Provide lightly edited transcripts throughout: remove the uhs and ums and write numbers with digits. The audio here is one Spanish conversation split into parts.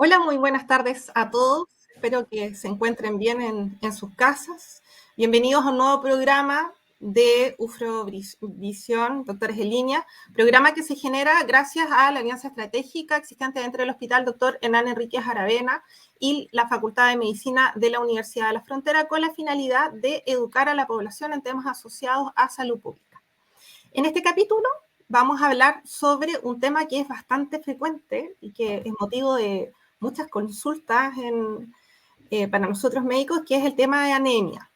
Hola, muy buenas tardes a todos. Espero que se encuentren bien en sus casas. Bienvenidos a un nuevo programa de UFRO-Visión, Doctores en Línea, programa que se genera gracias a la alianza estratégica existente dentro del Hospital Dr. Hernán Enríquez Aravena y la Facultad de Medicina de la Universidad de la Frontera, con la finalidad de educar a la población en temas asociados a salud pública. En este capítulo vamos a hablar sobre un tema que es bastante frecuente y que es motivo de muchas consultas para nosotros médicos, que es el tema de anemia.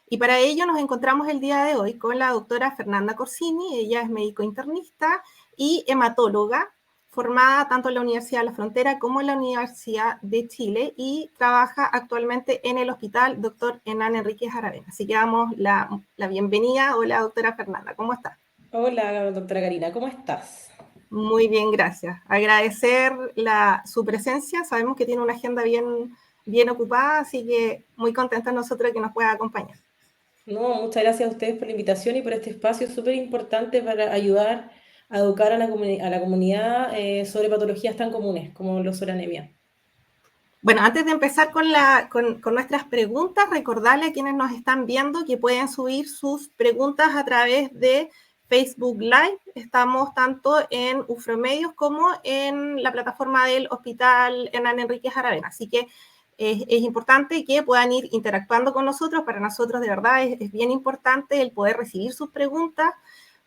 Y para ello nos encontramos el día de hoy con la doctora Fernanda Corsini. Ella es médico internista y hematóloga, formada tanto en la Universidad de la Frontera como en la Universidad de Chile, y trabaja actualmente en el Hospital Dr. Hernán Enríquez Aravena. Así que damos la bienvenida. Hola, doctora Fernanda, ¿cómo está? Hola, doctora Karina, ¿cómo estás? Muy bien, gracias. Agradecer su presencia. Sabemos que tiene una agenda bien ocupada, así que muy contenta nosotros de que nos pueda acompañar. No, muchas gracias a ustedes por la invitación y por este espacio súper importante para ayudar a educar a la comunidad sobre patologías tan comunes como lo son la anemia. Bueno, antes de empezar con nuestras preguntas, recordarle a quienes nos están viendo que pueden subir sus preguntas a través de Facebook Live. Estamos tanto en Ufromedios como en la plataforma del Hospital Hernán Enríquez Aravena. Así que es importante que puedan ir interactuando con nosotros. Para nosotros, de verdad, es bien importante el poder recibir sus preguntas,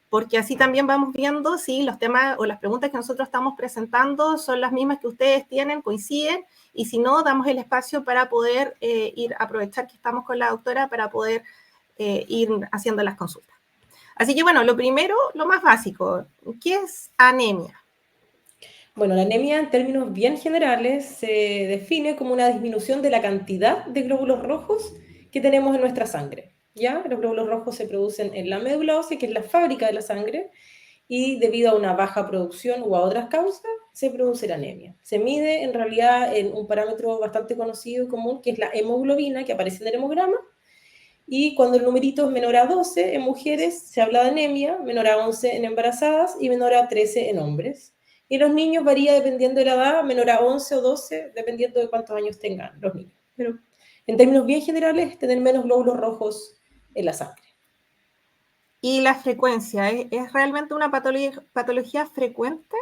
porque así también vamos viendo si los temas o las preguntas que nosotros estamos presentando son las mismas que ustedes tienen, coinciden, y si no, damos el espacio para poder aprovechar que estamos con la doctora para poder ir haciendo las consultas. Así que bueno, lo primero, lo más básico, ¿qué es anemia? Bueno, la anemia en términos bien generales se define como una disminución de la cantidad de glóbulos rojos que tenemos en nuestra sangre. ¿Ya? Los glóbulos rojos se producen en la médula ósea, que es la fábrica de la sangre, y debido a una baja producción o a otras causas, se produce la anemia. Se mide en realidad en un parámetro bastante conocido y común, que es la hemoglobina, que aparece en el hemograma, y cuando el numerito es menor a 12 en mujeres, se habla de anemia, menor a 11 en embarazadas y menor a 13 en hombres. Y los niños varía dependiendo de la edad, menor a 11 o 12, dependiendo de cuántos años tengan los niños. Pero en términos bien generales, tener menos glóbulos rojos en la sangre. Y la frecuencia, ¿es realmente una patología frecuente?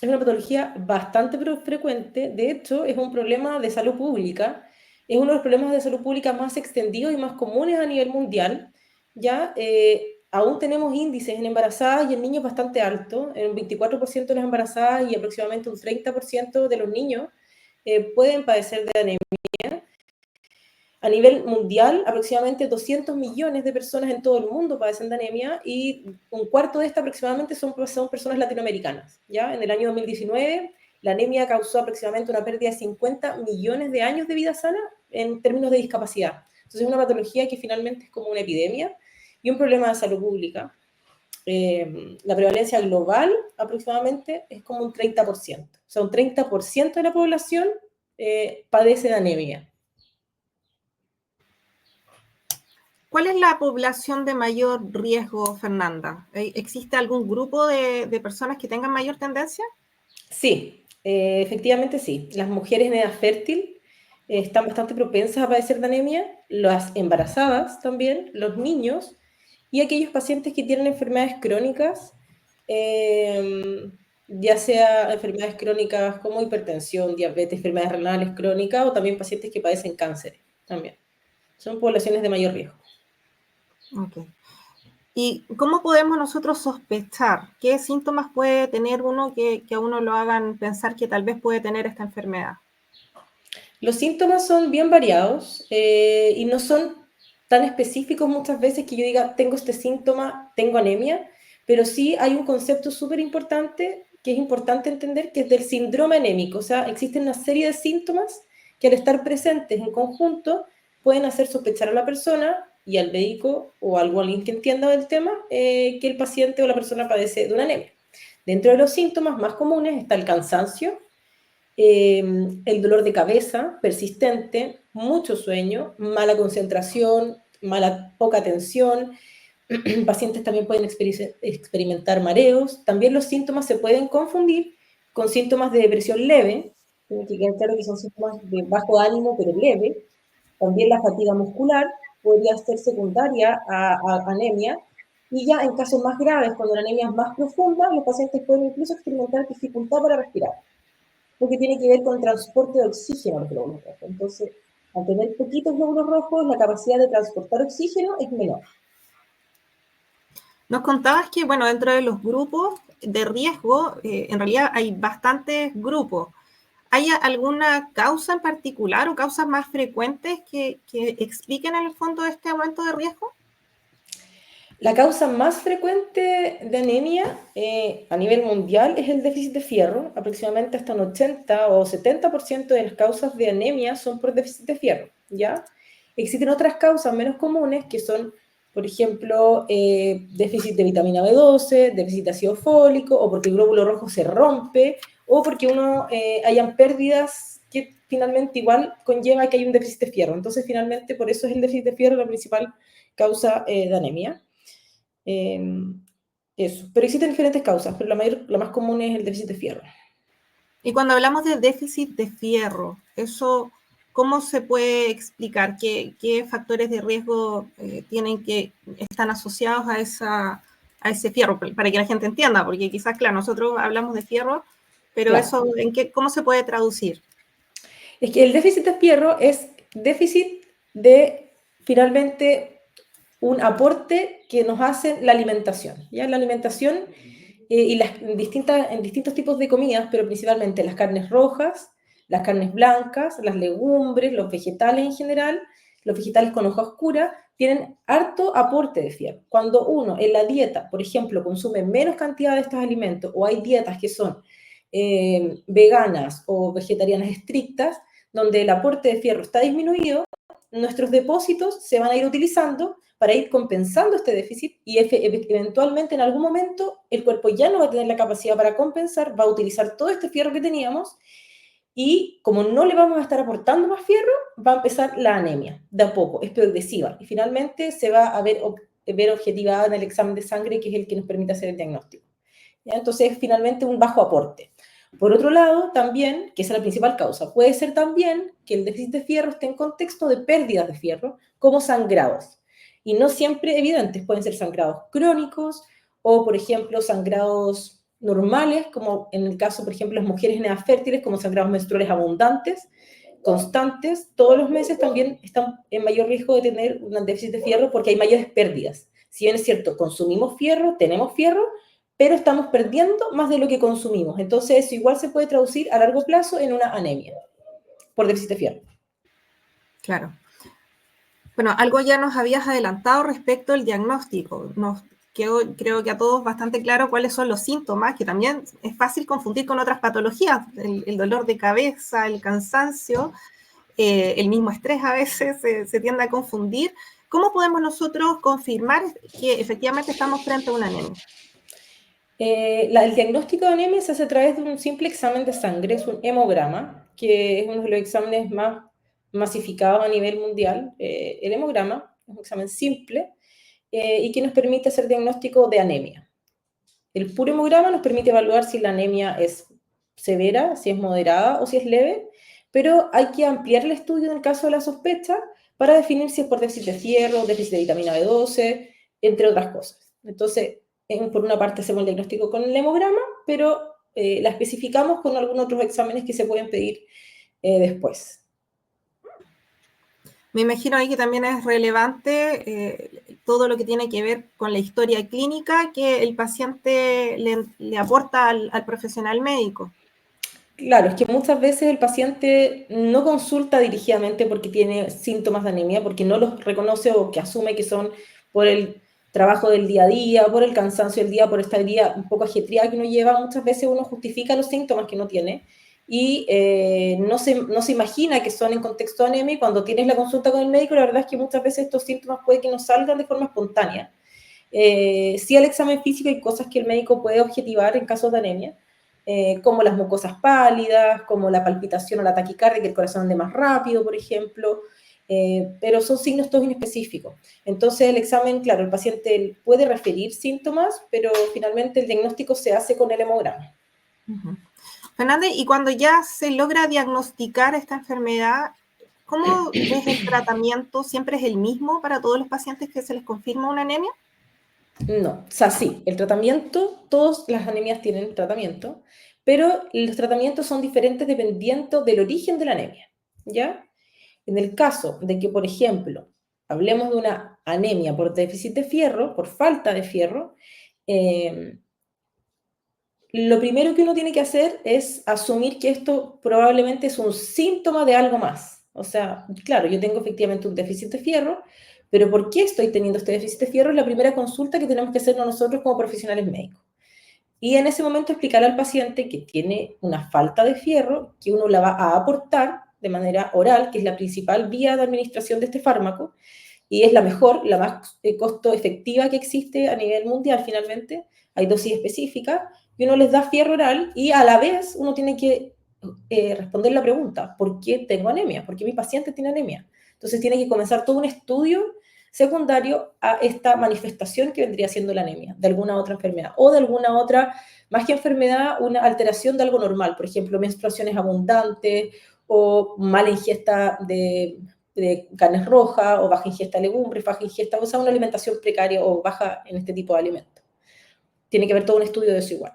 Es una patología bastante frecuente, de hecho es un problema de salud pública, es uno de los problemas de salud pública más extendidos y más comunes a nivel mundial. Ya aún tenemos índices en embarazadas y en niños bastante altos, en un 24% de las embarazadas y aproximadamente un 30% de los niños pueden padecer de anemia. A nivel mundial, aproximadamente 200 millones de personas en todo el mundo padecen de anemia y un cuarto de estas aproximadamente son personas latinoamericanas. ¿Ya? En el año 2019, la anemia causó aproximadamente una pérdida de 50 millones de años de vida sana en términos de discapacidad. Entonces es una patología que finalmente es como una epidemia y un problema de salud pública. La prevalencia global aproximadamente es como un 30%. O sea, un 30% de la población padece de anemia. ¿Cuál es la población de mayor riesgo, Fernanda? ¿Existe algún grupo de personas que tengan mayor tendencia? Sí, efectivamente sí. Las mujeres en edad fértil están bastante propensas a padecer de anemia, las embarazadas también, los niños y aquellos pacientes que tienen enfermedades crónicas, ya sea enfermedades crónicas como hipertensión, diabetes, enfermedades renales crónicas o también pacientes que padecen cáncer también. Son poblaciones de mayor riesgo. Okay. ¿Y cómo podemos nosotros sospechar qué síntomas puede tener uno que a uno lo hagan pensar que tal vez puede tener esta enfermedad? Los síntomas son bien variados y no son tan específicos muchas veces que yo diga, tengo este síntoma, tengo anemia, pero sí hay un concepto súper importante que es importante entender, que es del síndrome anémico. O sea, existen una serie de síntomas que al estar presentes en conjunto pueden hacer sospechar a la persona y al médico o a alguien que entienda del tema que el paciente o la persona padece de una anemia. Dentro de los síntomas más comunes está el cansancio, el dolor de cabeza persistente, mucho sueño, mala concentración, poca atención. Pacientes también pueden experimentar mareos. También los síntomas se pueden confundir con síntomas de depresión leve, tiene que quedar claro que son síntomas de bajo ánimo, pero leve. También la fatiga muscular podría ser secundaria a anemia, y ya en casos más graves, cuando la anemia es más profunda, los pacientes pueden incluso experimentar dificultad para respirar, porque tiene que ver con el transporte de oxígeno a los glóbulos rojos. Entonces, al tener poquitos glóbulos rojos, la capacidad de transportar oxígeno es menor. Nos contabas que, bueno, dentro de los grupos de riesgo, en realidad hay bastantes grupos. ¿Hay alguna causa en particular o causas más frecuentes que expliquen en el fondo este aumento de riesgo? La causa más frecuente de anemia a nivel mundial es el déficit de fierro. Aproximadamente hasta un 80 o 70% de las causas de anemia son por déficit de fierro, ¿ya? Existen otras causas menos comunes que son, por ejemplo, déficit de vitamina B12, déficit de ácido fólico, o porque el glóbulo rojo se rompe, o porque hayan pérdidas que finalmente igual conlleva que hay un déficit de fierro. Entonces, finalmente, por eso es el déficit de fierro la principal causa de anemia. Eso. Pero existen diferentes causas, pero la más común es el déficit de fierro. Y cuando hablamos de déficit de fierro, eso, ¿cómo se puede explicar? ¿Qué factores de riesgo están asociados a ese fierro? Para que la gente entienda, porque quizás, claro, nosotros hablamos de fierro, pero Claro. eso, ¿cómo se puede traducir? Es que el déficit de fierro es déficit de, finalmente, un aporte que nos hace la alimentación. ¿Ya? La alimentación y en distintos tipos de comidas, pero principalmente las carnes rojas, las carnes blancas, las legumbres, los vegetales en general, los vegetales con hoja oscura, tienen harto aporte de fierro. Cuando uno en la dieta, por ejemplo, consume menos cantidad de estos alimentos, o hay dietas que son veganas o vegetarianas estrictas, donde el aporte de fierro está disminuido, nuestros depósitos se van a ir utilizando para ir compensando este déficit, y eventualmente en algún momento el cuerpo ya no va a tener la capacidad para compensar, va a utilizar todo este fierro que teníamos, y como no le vamos a estar aportando más fierro, va a empezar la anemia, de a poco, es progresiva, y finalmente se va a ver objetivada en el examen de sangre, que es el que nos permite hacer el diagnóstico. ¿Ya? Entonces, finalmente, un bajo aporte. Por otro lado, también, que esa es la principal causa, puede ser también que el déficit de fierro esté en contexto de pérdidas de fierro, como sangrados. Y no siempre evidentes, pueden ser sangrados crónicos o, por ejemplo, sangrados normales, como en el caso, por ejemplo, de las mujeres en edad fértiles, como sangrados menstruales abundantes, constantes, todos los meses también están en mayor riesgo de tener un déficit de fierro porque hay mayores pérdidas. Si bien es cierto, consumimos fierro, tenemos fierro, pero estamos perdiendo más de lo que consumimos. Entonces, eso igual se puede traducir a largo plazo en una anemia por déficit de fierro. Claro. Bueno, algo ya nos habías adelantado respecto al diagnóstico. Nos quedó, creo que a todos bastante claro cuáles son los síntomas, que también es fácil confundir con otras patologías, el dolor de cabeza, el cansancio, el mismo estrés a veces se tiende a confundir. ¿Cómo podemos nosotros confirmar que efectivamente estamos frente a una anemia? El diagnóstico de anemia se hace a través de un simple examen de sangre, es un hemograma, que es uno de los exámenes más masificados a nivel mundial. El hemograma es un examen simple y que nos permite hacer diagnóstico de anemia. El puro hemograma nos permite evaluar si la anemia es severa, si es moderada o si es leve, pero hay que ampliar el estudio en el caso de la sospecha para definir si es por déficit de fierro, déficit de vitamina B12, entre otras cosas. Entonces, por una parte hacemos el diagnóstico con el hemograma, pero la especificamos con algunos otros exámenes que se pueden pedir después. Me imagino ahí que también es relevante todo lo que tiene que ver con la historia clínica que el paciente le aporta al profesional médico. Claro, es que muchas veces el paciente no consulta dirigidamente porque tiene síntomas de anemia, porque no los reconoce o que asume que son por el trabajo del día a día, por el cansancio del día, por esta día un poco ajetreada que uno lleva. Muchas veces uno justifica los síntomas que no tiene y no se imagina que son en contexto de anemia, y cuando tienes la consulta con el médico, la verdad es que muchas veces estos síntomas puede que no salgan de forma espontánea. Sí, al examen físico hay cosas que el médico puede objetivar en casos de anemia, como las mucosas pálidas, como la palpitación o la taquicardia, que el corazón ande más rápido, por ejemplo, pero son signos todos inespecíficos. Entonces el examen, claro, el paciente puede referir síntomas, pero finalmente el diagnóstico se hace con el hemograma. Uh-huh. Fernández, y cuando ya se logra diagnosticar esta enfermedad, ¿cómo es el tratamiento? ¿Siempre es el mismo para todos los pacientes que se les confirma una anemia? No, o sea, sí, el tratamiento, todas las anemias tienen tratamiento, pero los tratamientos son diferentes dependiendo del origen de la anemia, ¿ya? En el caso de que, por ejemplo, hablemos de una anemia por déficit de fierro, por falta de fierro, eh, lo primero que uno tiene que hacer es asumir que esto probablemente es un síntoma de algo más. O sea, claro, yo tengo efectivamente un déficit de fierro, pero ¿por qué estoy teniendo este déficit de fierro? Es la primera consulta que tenemos que hacernos nosotros como profesionales médicos. Y en ese momento explicar al paciente que tiene una falta de fierro, que uno la va a aportar de manera oral, que es la principal vía de administración de este fármaco, y es la mejor, la más costo efectiva que existe a nivel mundial finalmente. Hay dosis específicas y uno les da fierro oral y a la vez uno tiene que responder la pregunta, ¿por qué tengo anemia? ¿Por qué mi paciente tiene anemia? Entonces tiene que comenzar todo un estudio secundario a esta manifestación que vendría siendo la anemia, de alguna otra enfermedad o de alguna otra, más que enfermedad, una alteración de algo normal, por ejemplo, menstruaciones abundantes o mala ingesta de carnes rojas o baja ingesta de legumbres, baja ingesta, o sea, una alimentación precaria o baja en este tipo de alimentos. Tiene que haber todo un estudio de eso igual.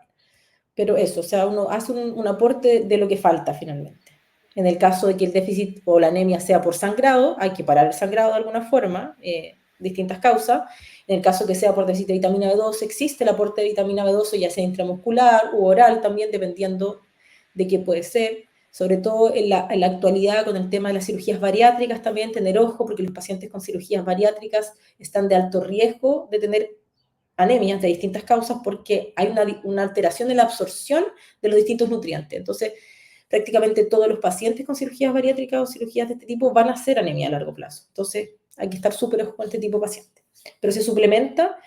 Pero eso, o sea, uno hace un aporte de lo que falta finalmente. En el caso de que el déficit o la anemia sea por sangrado, hay que parar el sangrado de alguna forma, distintas causas. En el caso que sea por déficit de vitamina B12, existe el aporte de vitamina B12, ya sea intramuscular u oral también, dependiendo de qué puede ser. Sobre todo en la actualidad con el tema de las cirugías bariátricas también, tener ojo, porque los pacientes con cirugías bariátricas están de alto riesgo de tener anemias de distintas causas porque hay una alteración en la absorción de los distintos nutrientes. Entonces, prácticamente todos los pacientes con cirugías bariátricas o cirugías de este tipo van a hacer anemia a largo plazo. Entonces, hay que estar súper ojo con este tipo de pacientes. Pero se suplementa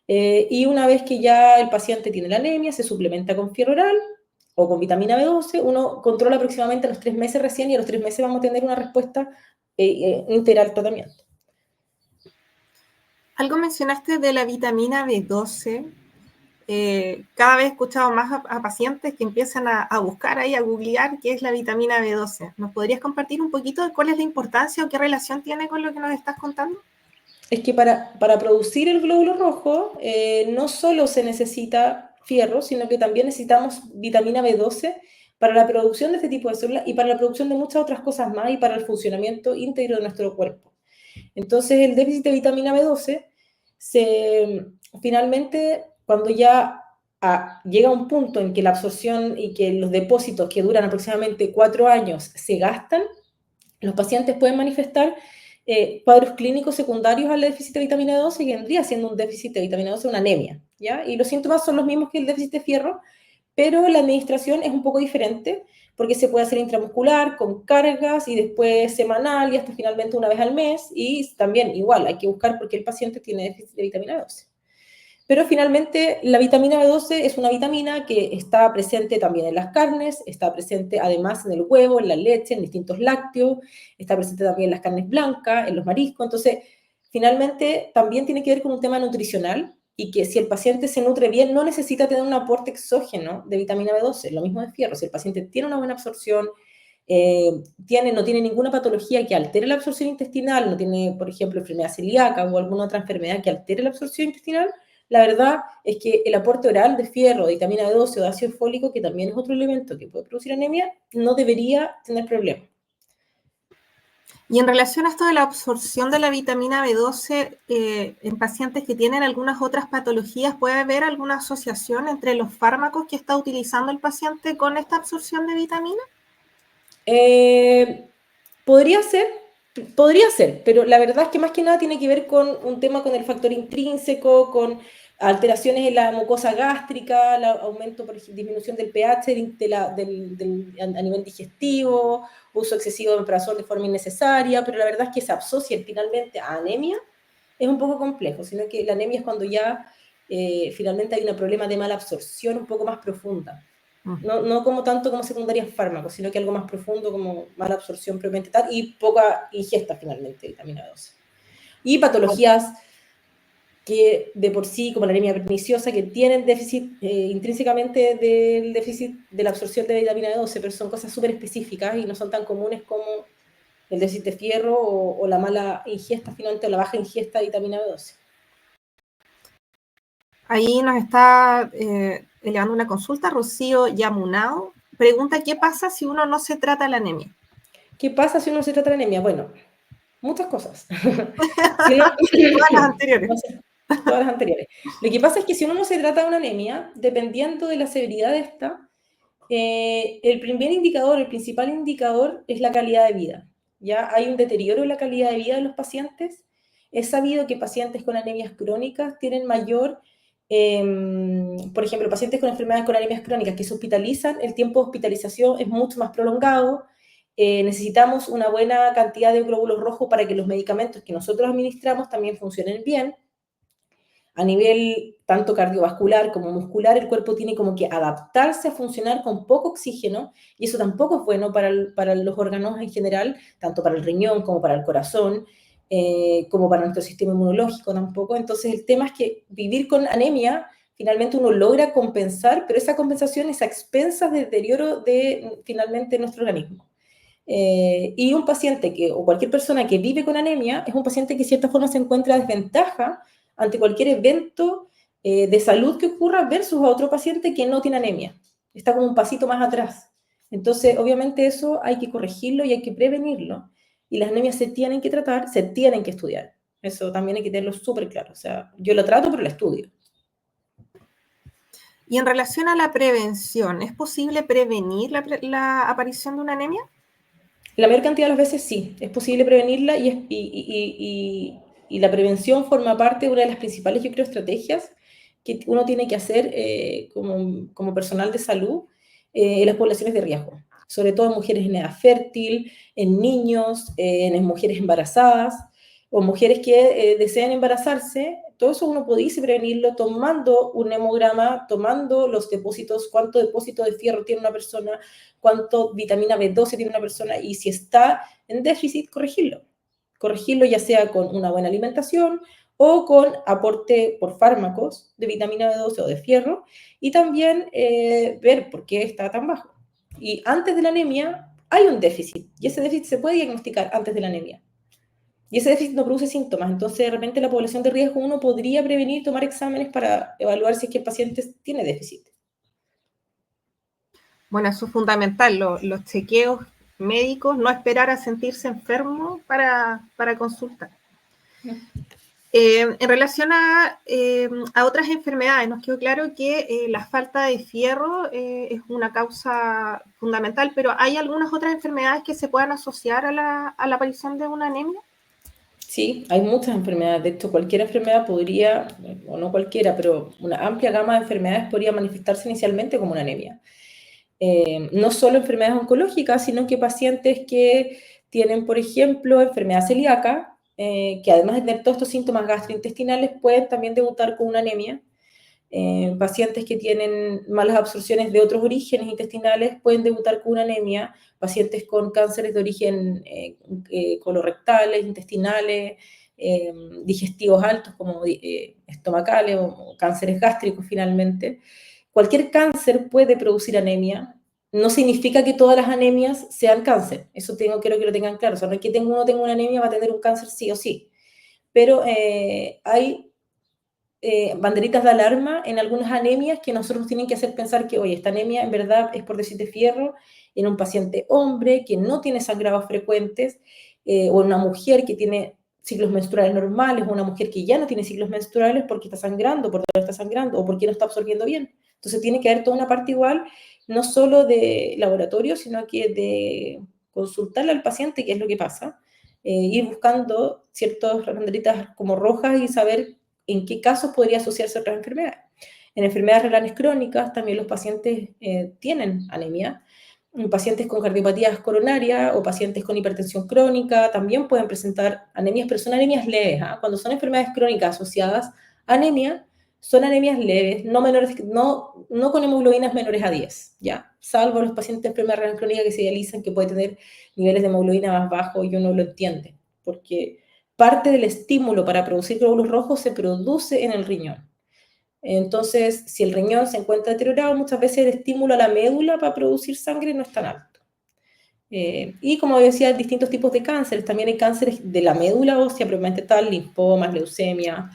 y una vez que ya el paciente tiene la anemia, se suplementa con fierro oral o con vitamina B12. Uno controla aproximadamente a los 3 meses recién y a los 3 meses vamos a tener una respuesta integral al tratamiento. Algo mencionaste de la vitamina B12. Cada vez he escuchado más a pacientes que empiezan a buscar ahí, a googlear qué es la vitamina B12. ¿Nos podrías compartir un poquito de cuál es la importancia o qué relación tiene con lo que nos estás contando? Es que para producir el glóbulo rojo no solo se necesita fierro, sino que también necesitamos vitamina B12 para la producción de este tipo de células y para la producción de muchas otras cosas más y para el funcionamiento íntegro de nuestro cuerpo. Entonces, el déficit de vitamina B12 finalmente, cuando ya llega un punto en que la absorción y que los depósitos que duran aproximadamente 4 años se gastan, los pacientes pueden manifestar cuadros clínicos secundarios al déficit de vitamina B12 que vendría siendo un déficit de vitamina B12, una anemia, ¿ya? Y los síntomas son los mismos que el déficit de fierro, pero la administración es un poco diferente porque se puede hacer intramuscular, con cargas y después semanal y hasta finalmente una vez al mes. Y también igual hay que buscar por qué el paciente tiene déficit de vitamina B12. Pero finalmente la vitamina B12 es una vitamina que está presente también en las carnes, está presente además en el huevo, en la leche, en distintos lácteos, está presente también en las carnes blancas, en los mariscos. Entonces, finalmente también tiene que ver con un tema nutricional y que si el paciente se nutre bien no necesita tener un aporte exógeno de vitamina B12, lo mismo de fierro. Si el paciente tiene una buena absorción, no tiene ninguna patología que altere la absorción intestinal, no tiene, por ejemplo, enfermedad celíaca o alguna otra enfermedad que altere la absorción intestinal, la verdad es que el aporte oral de fierro, de vitamina B12 o de ácido fólico, que también es otro elemento que puede producir anemia, no debería tener problema. Y en relación a esto de la absorción de la vitamina B12 en pacientes que tienen algunas otras patologías, ¿puede haber alguna asociación entre los fármacos que está utilizando el paciente con esta absorción de vitamina? Podría ser, pero la verdad es que más que nada tiene que ver con un tema con el factor intrínseco, con alteraciones en la mucosa gástrica, aumento, por ejemplo, disminución del pH a nivel digestivo, uso excesivo de omeprazol de forma innecesaria, pero la verdad es que se asocia finalmente a anemia, es un poco complejo, sino que la anemia es cuando ya finalmente hay un problema de mala absorción un poco más profunda. No como tanto como secundaria en fármacos, sino que algo más profundo como mala absorción propiamente tal y poca ingesta finalmente de vitamina B12. Y patologías que de por sí, como la anemia perniciosa, que tienen déficit intrínsecamente del déficit de la absorción de vitamina B12, pero son cosas súper específicas y no son tan comunes como el déficit de fierro o la mala ingesta, finalmente, o la baja ingesta de vitamina B12. Ahí nos está elevando una consulta Rocío Yamunao. Pregunta, ¿qué pasa si uno no se trata la anemia? ¿Qué pasa si uno se trata de anemia? Bueno, muchas cosas. Si no, Todas las anteriores. no sé, todas las anteriores. Lo que pasa es que si uno no se trata de una anemia, dependiendo de la severidad de esta, el primer indicador, el principal indicador es la calidad de vida. Ya hay un deterioro en la calidad de vida de los pacientes. Es sabido que pacientes con anemias crónicas tienen mayor, por ejemplo, pacientes con enfermedades con anemias crónicas que se hospitalizan, el tiempo de hospitalización es mucho más prolongado. Necesitamos una buena cantidad de glóbulos rojos para que los medicamentos que nosotros administramos también funcionen bien. A nivel tanto cardiovascular como muscular, el cuerpo tiene como que adaptarse a funcionar con poco oxígeno, y eso tampoco es bueno para los órganos en general, tanto para el riñón como para el corazón, como para nuestro sistema inmunológico tampoco. Entonces el tema es que vivir con anemia, finalmente uno logra compensar, pero esa compensación es a expensas del deterioro de finalmente nuestro organismo. Y un paciente o cualquier persona que vive con anemia es un paciente que de cierta forma se encuentra a desventaja ante cualquier evento de salud que ocurra versus a otro paciente que no tiene anemia. Está como un pasito más atrás. Entonces, obviamente eso hay que corregirlo y hay que prevenirlo. Y las anemias se tienen que tratar, se tienen que estudiar. Eso también hay que tenerlo súper claro. O sea, yo lo trato, pero lo estudio. Y en relación a la prevención, ¿es posible prevenir la aparición de una anemia? La mayor cantidad de las veces sí, es posible prevenirla y la prevención forma parte de una de las principales, yo creo, estrategias que uno tiene que hacer como personal de salud en las poblaciones de riesgo, sobre todo en mujeres en edad fértil, en niños, en mujeres embarazadas o mujeres que deseen embarazarse. Todo eso uno pudiese prevenirlo tomando un hemograma, tomando los depósitos, cuánto depósito de fierro tiene una persona, cuánto vitamina B12 tiene una persona, y si está en déficit, corregirlo. Corregirlo ya sea con una buena alimentación o con aporte por fármacos de vitamina B12 o de fierro, y también ver por qué está tan bajo. Y antes de la anemia hay un déficit, y ese déficit se puede diagnosticar antes de la anemia. Y ese déficit no produce síntomas, entonces de repente la población de riesgo uno podría prevenir, tomar exámenes para evaluar si es que el paciente tiene déficit. Bueno, eso es fundamental, los chequeos médicos, no esperar a sentirse enfermo para consultar. En relación a otras enfermedades, nos quedó claro que la falta de fierro es una causa fundamental, pero ¿hay algunas otras enfermedades que se puedan asociar a la aparición de una anemia? Sí, hay muchas enfermedades. De hecho, cualquier enfermedad podría, o no cualquiera, pero una amplia gama de enfermedades podría manifestarse inicialmente como una anemia. No solo enfermedades oncológicas, sino que pacientes que tienen, por ejemplo, enfermedad celíaca, que además de tener todos estos síntomas gastrointestinales, pueden también debutar con una anemia. Pacientes que tienen malas absorciones de otros orígenes intestinales pueden debutar con una anemia. Pacientes con cánceres de origen colorectales, intestinales, digestivos altos como estomacales o cánceres gástricos finalmente. Cualquier cáncer puede producir anemia. No significa que todas las anemias sean cáncer. Eso quiero que lo tengan claro. O sea, no es que uno tenga una anemia va a tener un cáncer sí o sí. Pero hay banderitas de alarma en algunas anemias que nosotros tienen que hacer pensar que, oye, esta anemia en verdad es por déficit de fierro en un paciente hombre que no tiene sangrados frecuentes, o en una mujer que tiene ciclos menstruales normales, o una mujer que ya no tiene ciclos menstruales porque está sangrando, porque no está sangrando, o porque no está absorbiendo bien. Entonces tiene que haber toda una parte igual, no solo de laboratorio, sino que de consultarle al paciente qué es lo que pasa, ir buscando ciertas banderitas como rojas y saber en qué casos podría asociarse a otras enfermedades. En enfermedades renales crónicas también los pacientes tienen anemia. Pacientes con cardiopatías coronarias o pacientes con hipertensión crónica también pueden presentar anemias, pero son anemias leves. Cuando son enfermedades crónicas asociadas a anemia, son anemias leves, no con hemoglobinas menores a 10, ¿ya? Salvo los pacientes de enfermedad renal crónica que se dializan, que puede tener niveles de hemoglobina más bajos y uno lo entiende, porque parte del estímulo para producir glóbulos rojos se produce en el riñón. Entonces, si el riñón se encuentra deteriorado, muchas veces el estímulo a la médula para producir sangre no es tan alto. Y como decía, hay distintos tipos de cánceres. También hay cánceres de la médula ósea, probablemente tal, linfomas, leucemia,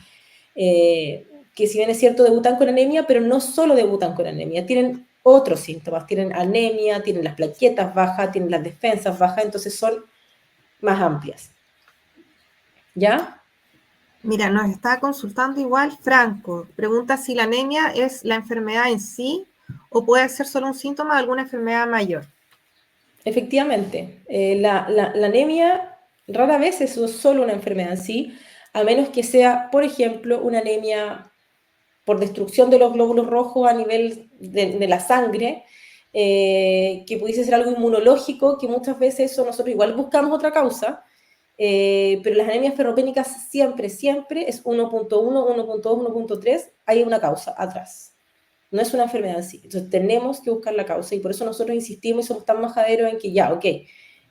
que si bien es cierto debutan con anemia, pero no solo debutan con anemia, tienen otros síntomas, tienen anemia, tienen las plaquetas bajas, tienen las defensas bajas, entonces son más amplias. ¿Ya? Mira, nos está consultando igual Franco. Pregunta si la anemia es la enfermedad en sí o puede ser solo un síntoma de alguna enfermedad mayor. Efectivamente, la anemia rara vez es solo una enfermedad en sí, a menos que sea, por ejemplo, una anemia por destrucción de los glóbulos rojos a nivel de la sangre, que pudiese ser algo inmunológico, que muchas veces eso nosotros igual buscamos otra causa, pero las anemias ferropénicas siempre es 1.1, 1.2, 1.3, hay una causa atrás. No es una enfermedad en sí. Entonces tenemos que buscar la causa y por eso nosotros insistimos y somos tan majaderos en que ya, ok,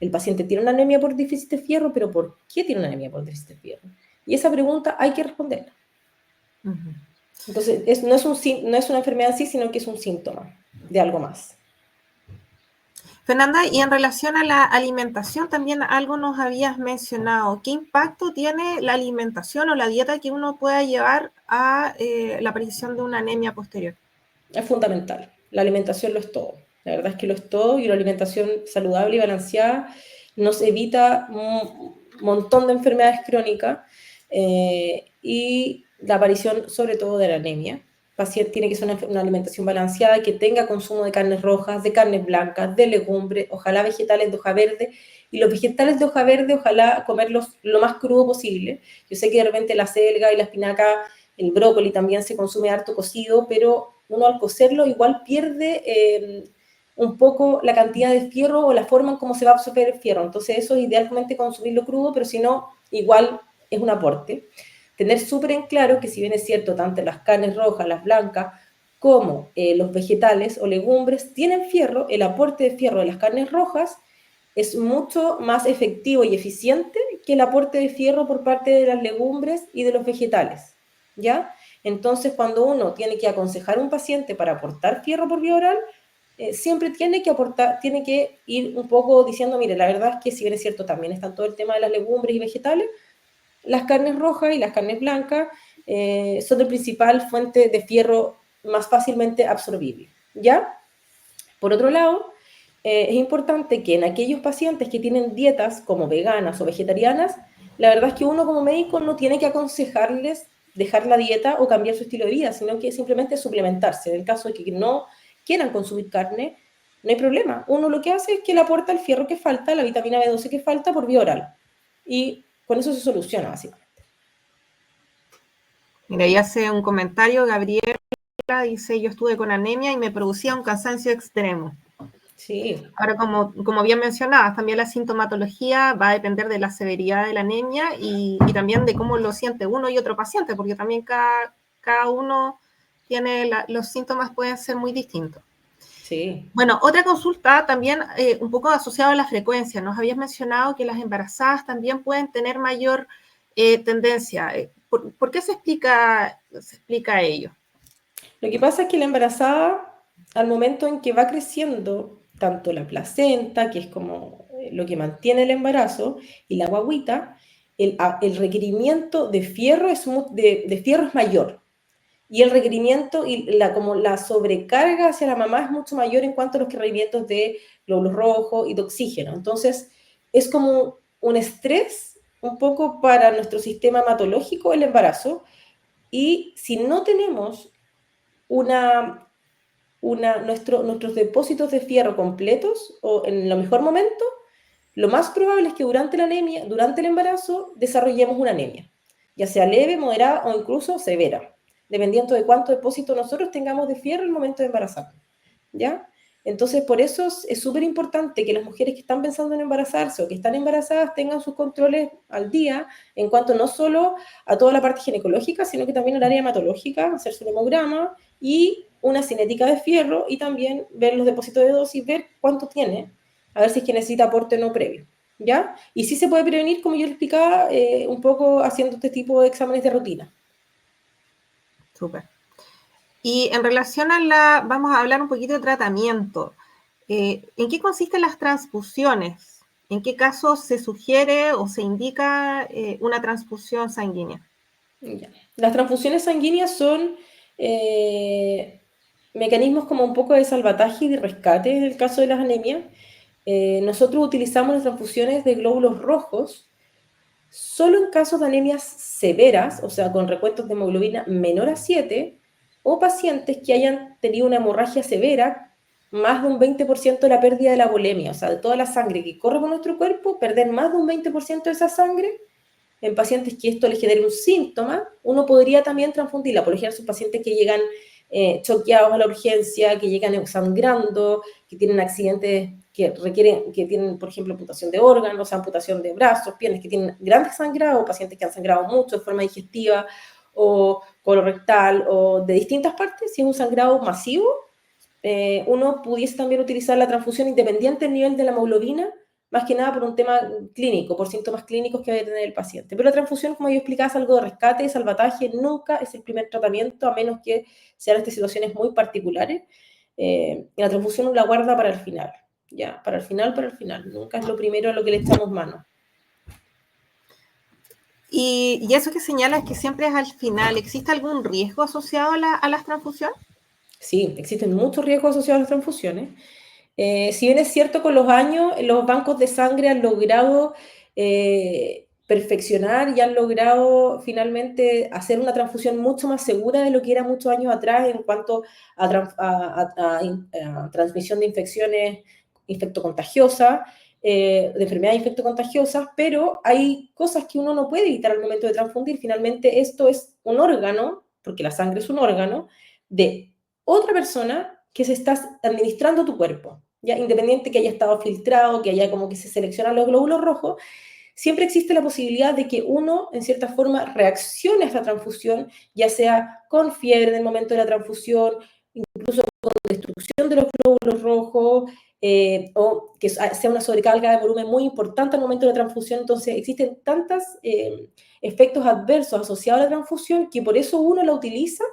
el paciente tiene una anemia por déficit de fierro, pero ¿por qué tiene una anemia por déficit de fierro? Y esa pregunta hay que responderla. Entonces, no es una enfermedad en sí, sino que es un síntoma de algo más. Fernanda, y en relación a la alimentación, también algo nos habías mencionado. ¿Qué impacto tiene la alimentación o la dieta que uno pueda llevar a la aparición de una anemia posterior? Es fundamental. La alimentación lo es todo. La verdad es que lo es todo y la alimentación saludable y balanceada nos evita un montón de enfermedades crónicas y la aparición sobre todo de la anemia. El paciente tiene que ser una alimentación balanceada que tenga consumo de carnes rojas, de carnes blancas, de legumbres, ojalá vegetales de hoja verde, y los vegetales de hoja verde ojalá comerlos lo más crudo posible. Yo sé que de repente la selga y la espinaca, el brócoli también se consume harto cocido, pero uno al cocerlo igual pierde un poco la cantidad de fierro o la forma en cómo se va a absorber el fierro. Entonces eso es idealmente consumirlo crudo, pero si no, igual es un aporte. Tener súper en claro que si bien es cierto, tanto las carnes rojas, las blancas, como los vegetales o legumbres tienen fierro, el aporte de fierro de las carnes rojas es mucho más efectivo y eficiente que el aporte de fierro por parte de las legumbres y de los vegetales, ¿ya? Entonces, cuando uno tiene que aconsejar a un paciente para aportar fierro por vía oral, siempre tiene que ir un poco diciendo, mire, la verdad es que si bien es cierto, también están todo el tema de las legumbres y vegetales, las carnes rojas y las carnes blancas son la principal fuente de fierro más fácilmente absorbible, ¿ya? Por otro lado, es importante que en aquellos pacientes que tienen dietas como veganas o vegetarianas, la verdad es que uno como médico no tiene que aconsejarles dejar la dieta o cambiar su estilo de vida, sino que simplemente suplementarse. En el caso de que no quieran consumir carne, no hay problema. Uno lo que hace es que le aporta el fierro que falta, la vitamina B12 que falta por vía oral. Y con eso se soluciona, básicamente. Mira, ahí hace un comentario, Gabriela dice, yo estuve con anemia y me producía un cansancio extremo. Sí. Ahora, como bien mencionabas, también la sintomatología va a depender de la severidad de la anemia y también de cómo lo siente uno y otro paciente, porque también cada uno tiene, los síntomas pueden ser muy distintos. Sí. Bueno, otra consulta también un poco asociada a la frecuencia. Nos habías mencionado que las embarazadas también pueden tener mayor tendencia. ¿Por qué se explica ello? Lo que pasa es que la embarazada, al momento en que va creciendo, tanto la placenta, que es como lo que mantiene el embarazo, y la guagüita, el requerimiento de fierro de fierro es mayor. Y el requerimiento y como la sobrecarga hacia la mamá es mucho mayor en cuanto a los requerimientos de glóbulos rojos y de oxígeno. Entonces, es como un estrés un poco para nuestro sistema hematológico el embarazo. Y si no tenemos nuestros depósitos de fierro completos o en lo mejor momento, lo más probable es que durante la anemia, durante el embarazo, desarrollemos una anemia, ya sea leve, moderada o incluso severa, dependiendo de cuánto depósito nosotros tengamos de fierro en el momento de embarazarnos, ¿ya? Entonces, por eso es súper importante que las mujeres que están pensando en embarazarse o que están embarazadas tengan sus controles al día en cuanto no solo a toda la parte ginecológica, sino que también al área hematológica, hacer su hemograma y una cinética de fierro y también ver los depósitos de dosis, ver cuánto tiene, a ver si es que necesita aporte o no previo. ¿ya? Y sí se puede prevenir, como yo le explicaba, un poco haciendo este tipo de exámenes de rutina. Súper. Y en relación vamos a hablar un poquito de tratamiento. ¿En qué consisten las transfusiones? ¿En qué casos se sugiere o se indica una transfusión sanguínea? Ya. Las transfusiones sanguíneas son mecanismos como un poco de salvataje y de rescate en el caso de las anemias. Nosotros utilizamos las transfusiones de glóbulos rojos solo en casos de anemias severas, o sea, con recuentos de hemoglobina menor a 7, o pacientes que hayan tenido una hemorragia severa, más de un 20% de la pérdida de la volemia, o sea, de toda la sangre que corre por nuestro cuerpo, perder más de un 20% de esa sangre. En pacientes que esto les genere un síntoma, uno podría también transfundirla. Por ejemplo, son pacientes que llegan choqueados a la urgencia, que llegan sangrando, que tienen accidentes que requieren, que tienen, por ejemplo, amputación de órganos, amputación de brazos, piernas, que tienen grandes sangrados, pacientes que han sangrado mucho de forma digestiva o colorectal o de distintas partes. Si es un sangrado masivo, uno pudiese también utilizar la transfusión independiente del nivel de la hemoglobina, más que nada por un tema clínico, por síntomas clínicos que vaya a tener el paciente. Pero la transfusión, como yo explicaba, es algo de rescate, de salvataje, nunca es el primer tratamiento, a menos que sean estas situaciones muy particulares. Y la transfusión uno la guarda para el final, ya, para el final, nunca es lo primero a lo que le echamos mano. Y eso que señala es que siempre es al final. ¿Existe algún riesgo asociado a las transfusiones? Sí, existen muchos riesgos asociados a las transfusiones. Si bien es cierto, con los años los bancos de sangre han logrado perfeccionar y han logrado finalmente hacer una transfusión mucho más segura de lo que era muchos años atrás en cuanto a transmisión de infecciones infectocontagiosas, de enfermedades infectocontagiosas, pero hay cosas que uno no puede evitar al momento de transfundir. Finalmente, esto es un órgano, porque la sangre es un órgano, de otra persona que se está administrando a tu cuerpo, ya independiente que haya estado filtrado, que haya como que se seleccionan los glóbulos rojos, siempre existe la posibilidad de que uno, en cierta forma, reaccione a esta transfusión, ya sea con fiebre en el momento de la transfusión, incluso con destrucción de los glóbulos rojos, o que sea una sobrecarga de volumen muy importante al momento de la transfusión. Entonces, existen tantos efectos adversos asociados a la transfusión que por eso uno la utiliza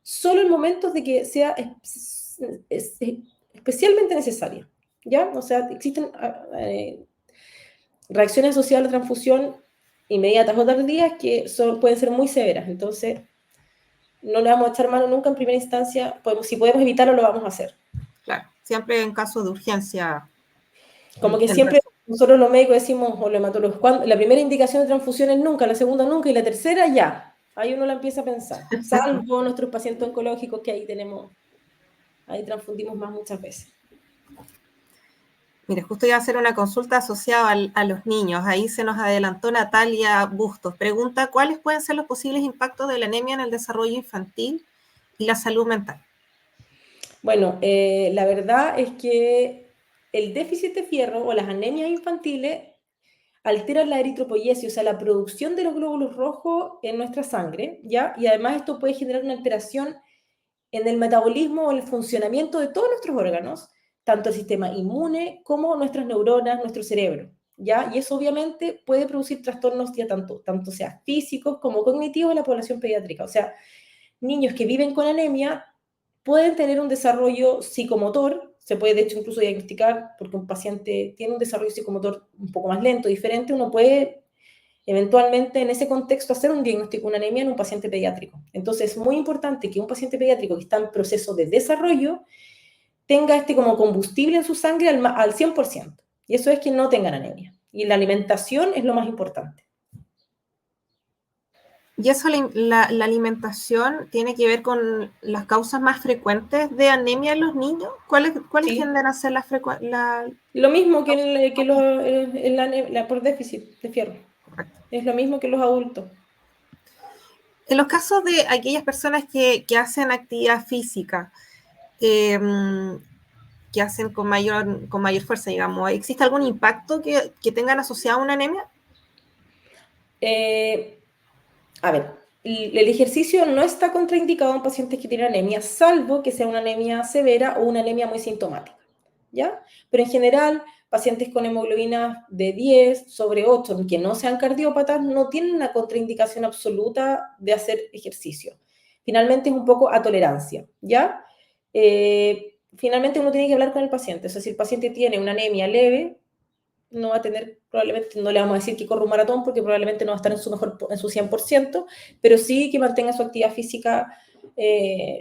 solo en momentos de que sea especialmente necesaria, ¿ya? O sea, existen reacciones asociadas a la transfusión inmediatas o tardías que pueden ser muy severas. Entonces, no le vamos a echar mano nunca en primera instancia. Si podemos evitarlo, lo vamos a hacer. Claro, siempre en caso de urgencia. Como que siempre nosotros los médicos decimos, o los hematólogos, la primera indicación de transfusión es nunca, la segunda nunca, y la tercera ya. Ahí uno la empieza a pensar. Salvo nuestros pacientes oncológicos, que ahí transfundimos más muchas veces. Mire, justo iba a hacer una consulta asociada a los niños. Ahí se nos adelantó Natalia Bustos. Pregunta, ¿cuáles pueden ser los posibles impactos de la anemia en el desarrollo infantil y la salud mental? Bueno, la verdad es que el déficit de fierro o las anemias infantiles alteran la eritropoiesis, o sea, la producción de los glóbulos rojos en nuestra sangre, ¿ya? Y además esto puede generar una alteración en el metabolismo o el funcionamiento de todos nuestros órganos, tanto el sistema inmune como nuestras neuronas, nuestro cerebro, ¿ya? Y eso obviamente puede producir trastornos ya tanto sea físicos como cognitivos en la población pediátrica. O sea, niños que viven con anemia pueden tener un desarrollo psicomotor, se puede de hecho incluso diagnosticar porque un paciente tiene un desarrollo psicomotor un poco más lento, diferente, uno puede eventualmente en ese contexto hacer un diagnóstico de una anemia en un paciente pediátrico. Entonces es muy importante que un paciente pediátrico que está en proceso de desarrollo tenga este como combustible en su sangre al 100%. Y eso es que no tengan anemia. Y la alimentación es lo más importante. ¿Y eso, la alimentación, tiene que ver con las causas más frecuentes de anemia en los niños? ¿Cuáles Sí. tienden a ser las frecuentes? Lo mismo que por déficit de fierro. Es lo mismo que los adultos. En los casos de aquellas personas que hacen actividad física, que hacen con mayor fuerza, digamos, ¿existe algún impacto que tengan asociado a una anemia? A ver, el ejercicio no está contraindicado en pacientes que tienen anemia, salvo que sea una anemia severa o una anemia muy sintomática, ¿ya? Pero en general, pacientes con hemoglobina de 10/8, que no sean cardiópatas, no tienen una contraindicación absoluta de hacer ejercicio. Finalmente es un poco a tolerancia, ¿ya? Finalmente uno tiene que hablar con el paciente. O sea, si el paciente tiene una anemia leve, no va a tener, probablemente no le vamos a decir que corra un maratón porque probablemente no va a estar en su 100%, pero sí que mantenga su actividad física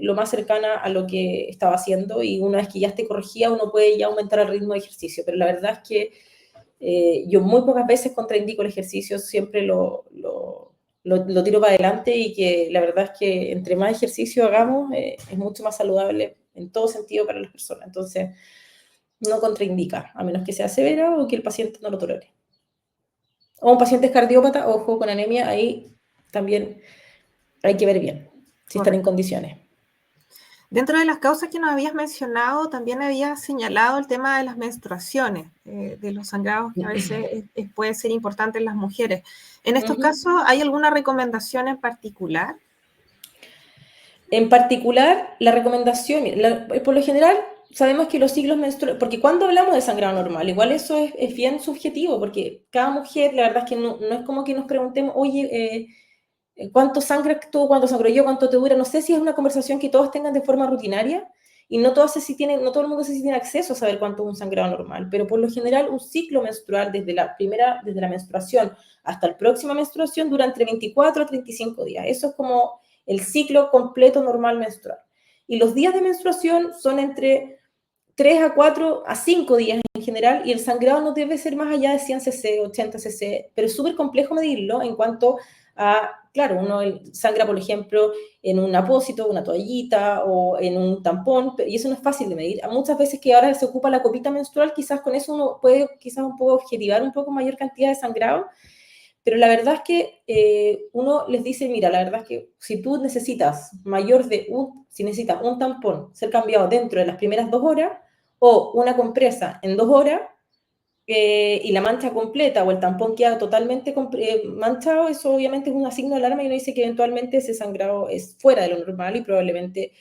lo más cercana a lo que estaba haciendo, y una vez que ya esté corregida uno puede ya aumentar el ritmo de ejercicio. Pero la verdad es que yo muy pocas veces contraindico el ejercicio, siempre lo tiro para adelante, y que la verdad es que entre más ejercicio hagamos es mucho más saludable en todo sentido para las personas. Entonces no contraindica, a menos que sea severa o que el paciente no lo tolere. O un paciente es cardiópata, ojo, con anemia, ahí también hay que ver bien si están en condiciones. Dentro de las causas que nos habías mencionado, también habías señalado el tema de las menstruaciones, de los sangrados, que a veces puede ser importante en las mujeres. En estos casos, ¿hay alguna recomendación en particular? En particular, la recomendación, por lo general, sabemos que los ciclos menstruales, porque cuando hablamos de sangrado normal, igual eso es bien subjetivo, porque cada mujer, la verdad es que no es como que nos preguntemos, oye, ¿cuánto sangras tú? ¿Cuánto sangro yo? ¿Cuánto te dura? No sé si es una conversación que todos tengan de forma rutinaria, y no todo el mundo sé si tiene acceso a saber cuánto es un sangrado normal, pero por lo general un ciclo menstrual desde la menstruación hasta la próxima menstruación dura entre 24 a 35 días. Eso es como el ciclo completo normal menstrual. Y los días de menstruación son entre 3 a 4 a 5 días en general, y el sangrado no debe ser más allá de 100 cc, 80 cc, pero es súper complejo medirlo en cuanto a, claro, uno sangra, por ejemplo, en un apósito, una toallita o en un tampón, y eso no es fácil de medir. Muchas veces que ahora se ocupa la copita menstrual, quizás con eso uno puede quizás un poco objetivar un poco mayor cantidad de sangrado, pero la verdad es que uno les dice, mira, la verdad es que si tú necesitas si necesitas un tampón ser cambiado dentro de las primeras 2 horas, o una compresa en 2 horas, y la mancha completa o el tampón queda totalmente manchado, eso obviamente es un signo de alarma, y uno dice que eventualmente ese sangrado es fuera de lo normal y probablemente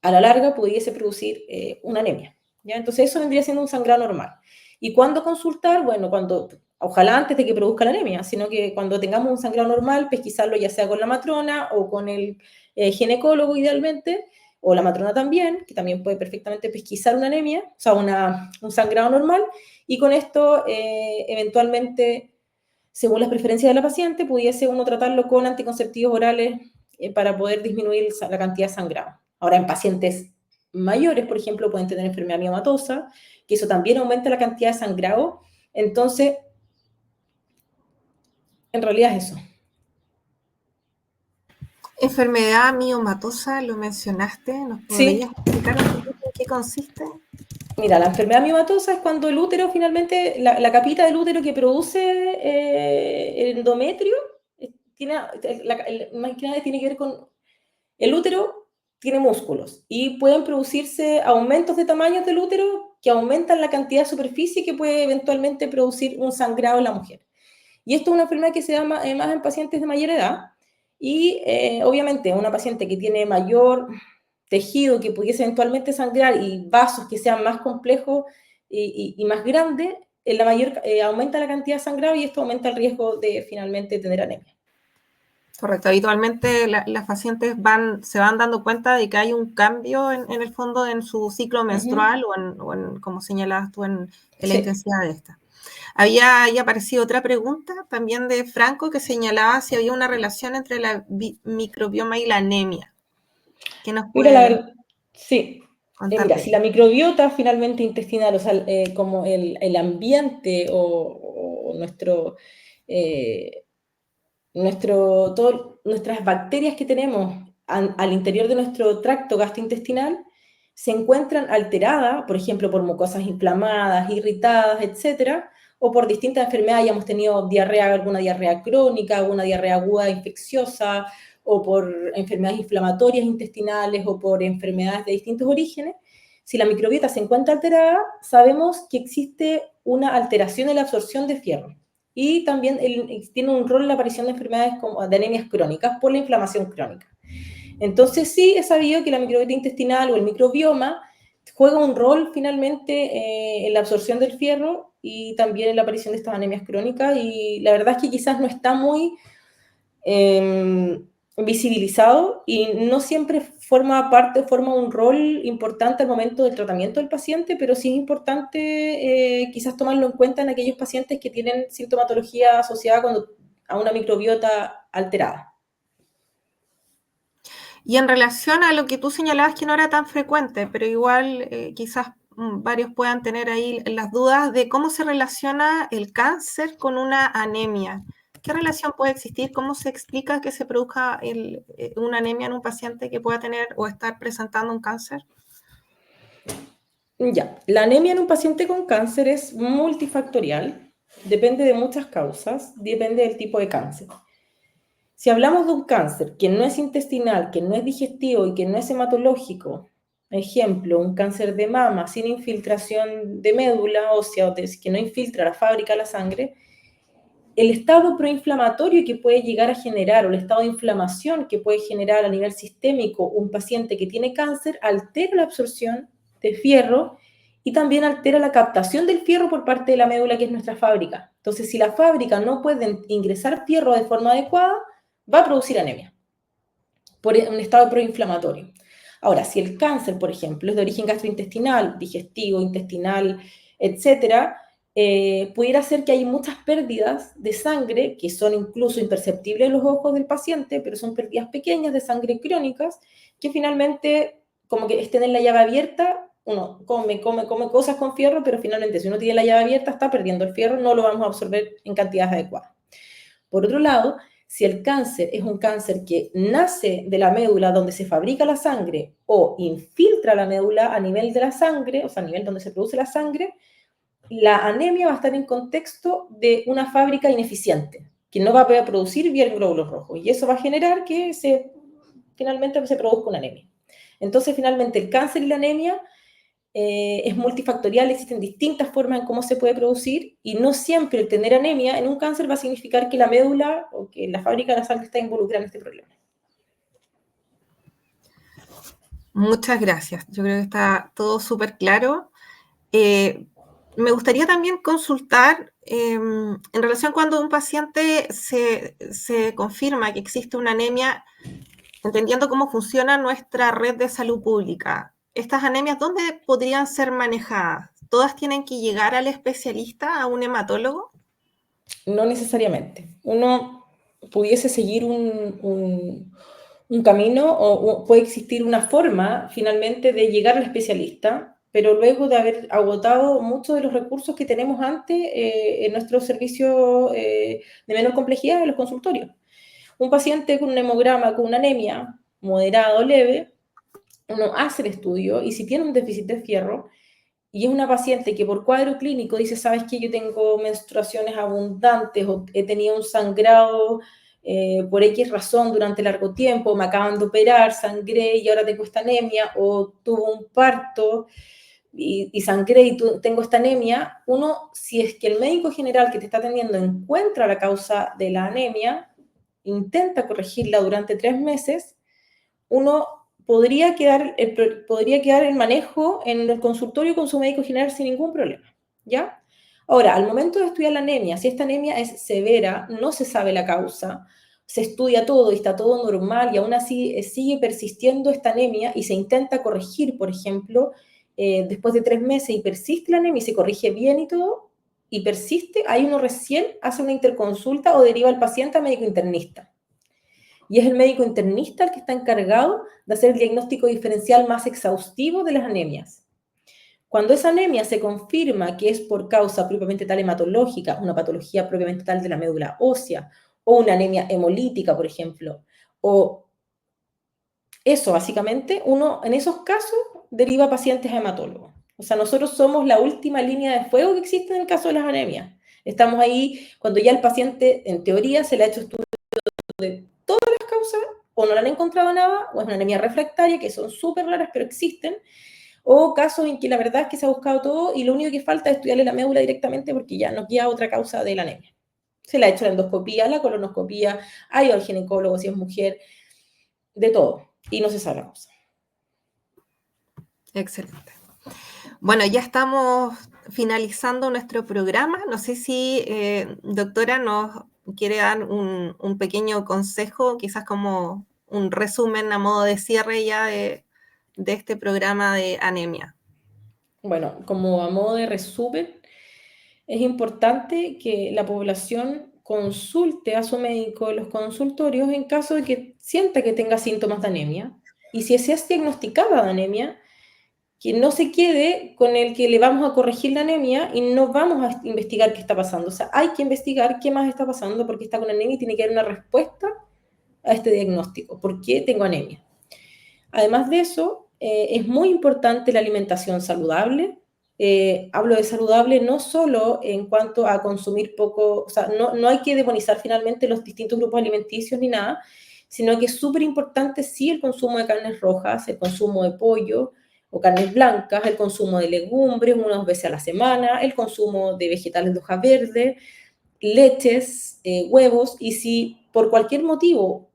a la larga pudiese producir una anemia, ¿ya? Entonces eso vendría siendo un sangrado normal. ¿Y cuándo consultar? Bueno, ojalá antes de que produzca la anemia, sino que cuando tengamos un sangrado normal, pesquisarlo ya sea con la matrona o con el ginecólogo idealmente, o la matrona también, que también puede perfectamente pesquisar una anemia, o sea, un sangrado normal, y con esto eventualmente, según las preferencias de la paciente, pudiese uno tratarlo con anticonceptivos orales para poder disminuir la cantidad de sangrado. Ahora, en pacientes mayores, por ejemplo, pueden tener enfermedad miomatosa, que eso también aumenta la cantidad de sangrado. Entonces, en realidad es eso. Enfermedad miomatosa, lo mencionaste, ¿nos podrías explicar un poquito en qué consiste? Mira, la enfermedad miomatosa es cuando el útero finalmente, la capita del útero que produce el endometrio, más que nada tiene que ver con el útero. Tiene músculos y pueden producirse aumentos de tamaño del útero que aumentan la cantidad de superficie que puede eventualmente producir un sangrado en la mujer. Y esto es una enfermedad que se da más en pacientes de mayor edad, y obviamente una paciente que tiene mayor tejido que pudiese eventualmente sangrar y vasos que sean más complejos y más grandes, aumenta la cantidad de sangrado, y esto aumenta el riesgo de finalmente tener anemia. Correcto, habitualmente las pacientes se van dando cuenta de que hay un cambio en el fondo en su ciclo menstrual o en, como señalabas tú, en la intensidad de esta. Había ahí aparecido otra pregunta también de Franco, que señalaba si había una relación entre la microbioma y la anemia. ¿Qué nos puede contar? Mira, si la microbiota finalmente intestinal, o sea, como el ambiente o nuestras bacterias que tenemos al interior de nuestro tracto gastrointestinal se encuentran alteradas, por ejemplo, por mucosas inflamadas, irritadas, etcétera, o por distintas enfermedades, hayamos tenido alguna diarrea crónica, alguna diarrea aguda infecciosa, o por enfermedades inflamatorias intestinales, o por enfermedades de distintos orígenes. Si la microbiota se encuentra alterada, sabemos que existe una alteración en la absorción de fierro. Y también tiene un rol en la aparición de enfermedades como de anemias crónicas por la inflamación crónica. Entonces sí, he sabido que la microbiota intestinal o el microbioma juega un rol finalmente en la absorción del fierro y también en la aparición de estas anemias crónicas, y la verdad es que quizás no está muy visibilizado y no siempre forma un rol importante al momento del tratamiento del paciente, pero sí es importante quizás tomarlo en cuenta en aquellos pacientes que tienen sintomatología asociada a una microbiota alterada. Y en relación a lo que tú señalabas que no era tan frecuente, pero igual quizás varios puedan tener ahí las dudas de cómo se relaciona el cáncer con una anemia. ¿Qué relación puede existir? ¿Cómo se explica que se produzca una anemia en un paciente que pueda tener o estar presentando un cáncer? Ya, la anemia en un paciente con cáncer es multifactorial, depende de muchas causas, depende del tipo de cáncer. Si hablamos de un cáncer que no es intestinal, que no es digestivo y que no es hematológico, ejemplo, un cáncer de mama sin infiltración de médula ósea, o que no infiltra la fábrica de la sangre, el estado proinflamatorio que puede llegar a generar, o el estado de inflamación que puede generar a nivel sistémico un paciente que tiene cáncer, altera la absorción de fierro y también altera la captación del fierro por parte de la médula, que es nuestra fábrica. Entonces, si la fábrica no puede ingresar fierro de forma adecuada, va a producir anemia por un estado proinflamatorio. Ahora, si el cáncer, por ejemplo, es de origen gastrointestinal, digestivo, intestinal, etcétera, pudiera ser que hay muchas pérdidas de sangre que son incluso imperceptibles en los ojos del paciente, pero son pérdidas pequeñas de sangre crónicas que finalmente, como que estén en la llave abierta, uno come cosas con fierro, pero finalmente si uno tiene la llave abierta está perdiendo el fierro, no lo vamos a absorber en cantidades adecuadas. Por otro lado, si el cáncer es un cáncer que nace de la médula donde se fabrica la sangre o infiltra la médula a nivel de la sangre, o sea, a nivel donde se produce la sangre, la anemia va a estar en contexto de una fábrica ineficiente, que no va a poder producir bien glóbulos rojos, y eso va a generar que finalmente se produzca una anemia. Entonces, finalmente, el cáncer y la anemia es multifactorial, existen distintas formas en cómo se puede producir, y no siempre el tener anemia en un cáncer va a significar que la médula o que la fábrica de la sangre está involucrada en este problema. Muchas gracias. Yo creo que está todo súper claro. Me gustaría también consultar en relación cuando un paciente se confirma que existe una anemia, entendiendo cómo funciona nuestra red de salud pública. ¿Estas anemias dónde podrían ser manejadas? ¿Todas tienen que llegar al especialista, a un hematólogo? No necesariamente. Uno pudiese seguir un camino, o puede existir una forma finalmente de llegar al especialista, pero luego de haber agotado muchos de los recursos que tenemos antes en nuestros servicios de menor complejidad en los consultorios. Un paciente con un hemograma, con una anemia moderada o leve, uno hace el estudio, y si tiene un déficit de fierro y es una paciente que por cuadro clínico dice, sabes que yo tengo menstruaciones abundantes o he tenido un sangrado por X razón durante largo tiempo, me acaban de operar, sangré y ahora tengo esta anemia, o tuvo un parto y sangré y tengo esta anemia, uno, si es que el médico general que te está atendiendo encuentra la causa de la anemia, intenta corregirla durante 3 meses, uno podría quedar el manejo en el consultorio con su médico general sin ningún problema, ¿ya? Ahora, al momento de estudiar la anemia, si esta anemia es severa, no se sabe la causa, se estudia todo y está todo normal, y aún así sigue persistiendo esta anemia y se intenta corregir, por ejemplo, después de 3 meses y persiste la anemia y se corrige bien y todo, y persiste, ahí uno recién hace una interconsulta o deriva al paciente a médico internista. Y es el médico internista el que está encargado de hacer el diagnóstico diferencial más exhaustivo de las anemias. Cuando esa anemia se confirma que es por causa propiamente tal hematológica, una patología propiamente tal de la médula ósea, o una anemia hemolítica, por ejemplo, o eso básicamente, uno en esos casos deriva pacientes a hematólogos. O sea, nosotros somos la última línea de fuego que existe en el caso de las anemias. Estamos ahí cuando ya el paciente, en teoría, se le ha hecho estudio de todas las causas, o no le han encontrado nada, o es una anemia refractaria, que son súper raras, pero existen, o casos en que la verdad es que se ha buscado todo y lo único que falta es estudiarle la médula directamente porque ya no queda otra causa de la anemia. Se le ha hecho la endoscopía, la colonoscopía, ha ido al ginecólogo si es mujer, de todo, y no se sabe la causa. Excelente. Bueno, ya estamos finalizando nuestro programa. No sé si, doctora, nos quiere dar un pequeño consejo, quizás como un resumen a modo de cierre ya de este programa de anemia. Bueno, como a modo de resumen, es importante que la población consulte a su médico en los consultorios en caso de que sienta que tenga síntomas de anemia. Y si se es diagnosticada de anemia, que no se quede con el que le vamos a corregir la anemia y no vamos a investigar qué está pasando. O sea, hay que investigar qué más está pasando porque está con anemia y tiene que haber una respuesta a este diagnóstico. ¿Por qué tengo anemia? Además de eso, es muy importante la alimentación saludable. Hablo de saludable no solo en cuanto a consumir poco, o sea, no hay que demonizar finalmente los distintos grupos alimenticios ni nada, sino que es súper importante sí el consumo de carnes rojas, el consumo de pollo o carnes blancas, el consumo de legumbres unas veces a la semana, el consumo de vegetales de hoja verde, leches, huevos, y si por cualquier motivo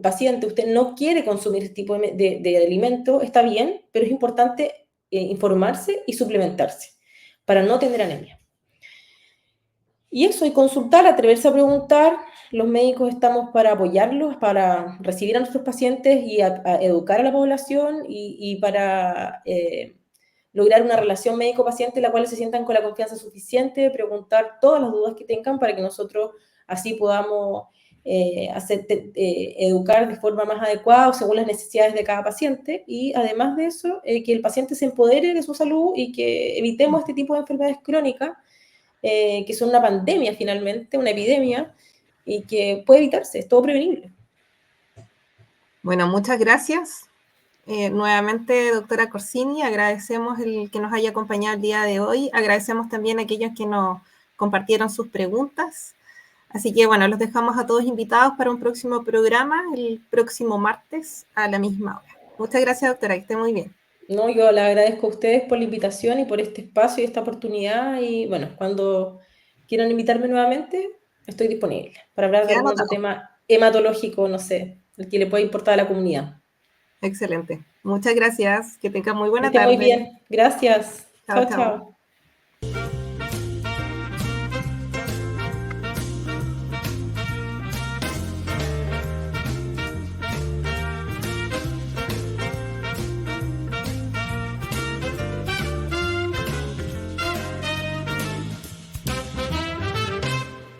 paciente usted no quiere consumir este tipo de alimento, está bien, pero es importante informarse y suplementarse para no tener anemia. Y eso, y consultar, atreverse a preguntar. Los médicos estamos para apoyarlos, para recibir a nuestros pacientes y a educar a la población y para lograr una relación médico-paciente en la cual se sientan con la confianza suficiente, preguntar todas las dudas que tengan para que nosotros así podamos educar de forma más adecuada o según las necesidades de cada paciente. Y además de eso, que el paciente se empodere de su salud y que evitemos este tipo de enfermedades crónicas que son una pandemia finalmente, una epidemia, y que puede evitarse, es todo prevenible. Bueno, muchas gracias. Nuevamente, doctora Corsini, agradecemos el que nos haya acompañado el día de hoy. Agradecemos también a aquellos que nos compartieron sus preguntas. Así que bueno, los dejamos a todos invitados para un próximo programa el próximo martes a la misma hora. Muchas gracias, doctora, que esté muy bien. No, yo le agradezco a ustedes por la invitación y por este espacio y esta oportunidad. Y bueno, cuando quieran invitarme nuevamente, estoy disponible para hablar de Queda algún otro anotado. tema hematológico, no sé, el que le pueda importar a la comunidad. Excelente. Muchas gracias. Que tenga muy Que buena esté muy tarde. bien. Gracias. Chao, Chao, chao. chao.